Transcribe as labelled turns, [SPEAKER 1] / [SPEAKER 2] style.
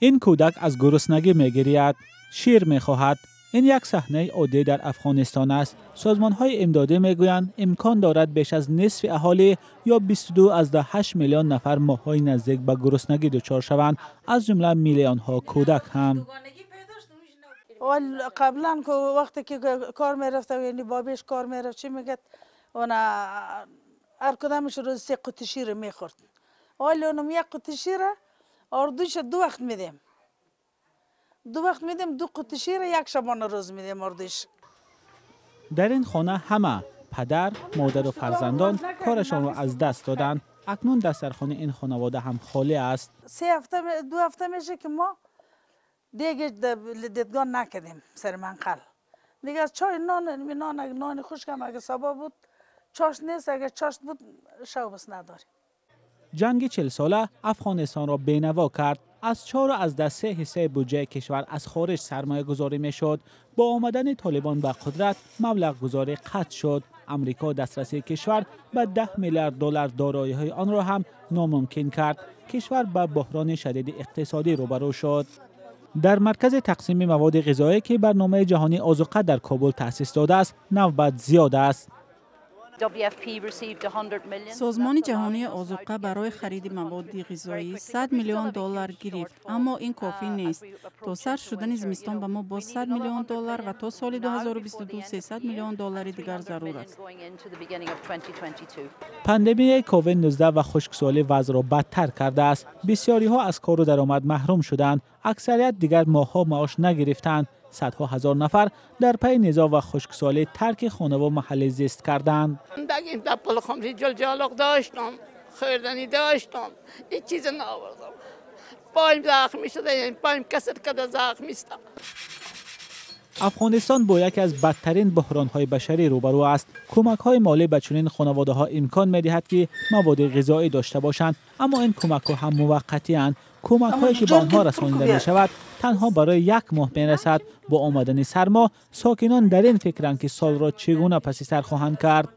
[SPEAKER 1] این کودک از گرسنگی می‌گریید، شیر می‌خواهد. این یک صحنه عادی در افغانستان است. سازمان‌های امدادی می‌گویند امکان دارد بیش از نصف اهالی یا 22.8 میلیون نفر ماه‌های نزدیک به گرسنگی دچار شوند، از جمله میلیون‌ها کودک هم.
[SPEAKER 2] قبلا که وقتی که کار میرفته یعنی بابیش کار میرفت چی میگه اونا هر کدامش روز 3 قوطی شیر میخورد. ولی اونم یک قوطی شیر اردوش 2 وقت میدیم. 2 وقت میدیم 2 قوطی شیر یک شبانه روز میدیم اردوش.
[SPEAKER 1] در این خانه همه پدر، مادر و فرزندان کارشان را از دست دادند. اکنون دسترخوان این خانواده هم خالی است.
[SPEAKER 2] 2 هفته میشه که ما دیگه دیدگاه نکردیم سر منقل. دیگه از چای نان خشکم اگه سبا بود چاش نیست، اگه چاش بود شو بس نداریم.
[SPEAKER 1] جنگ 40 ساله افغانستان را بینوا کرد. از 4 از 10 حصه بودجه کشور از خارج سرمایه گذاری می شد. با آمدن طالبان به قدرت مبلغ گذاری قطع شد. امریکا دسترسی کشور به 10 میلیارد دلار دارایی‌های آن را هم ناممکن کرد. کشور به بحران شدید اقتصادی روبرو شد. در مرکز تقسیم مواد غذایی که برنامه جهانی آذوقه در کابل تأسیس داده است، نوبت زیاد است.
[SPEAKER 3] سازمان جهانی آذوقه برای خرید مواد غذایی 100 میلیون دلار گرفت، اما این کافی نیست. تا سر شدن زمستان به ما با 100 میلیون دلار و تا سال 2022 300 میلیون دلار دیگر ضرور است.
[SPEAKER 1] پاندمی کووید 19 و خشکسالی وضع را بدتر کرده است. بسیاری ها از کار و درآمد محروم شدند. اکثریت دیگر ماه‌ها معاش نگرفتند. صدها هزار نفر در پی نزاع و خشکسالی ترک خانه و محل زیست کردند.
[SPEAKER 4] این دپل خمری جلجالق داشتم، خوردنی داشتم، این چیز نآوردم. پایم زخمی شده، یعنی پایم کسر کده زخمی است.
[SPEAKER 1] افغانستان با یکی از بدترین بحران‌های بشری روبرو است. کمک‌های مالی به چنین خانواده‌ها امکان می‌دهد که مواد غذایی داشته باشند، اما این کمک‌ها هم موقتی اند. کمک‌هایی که به آنها رسانیده می‌شود تنها برای 1 ماه می‌رسد. با آمدن سرما ساکنان در این فکرند که سال را چگونه پس سر خواهند کرد.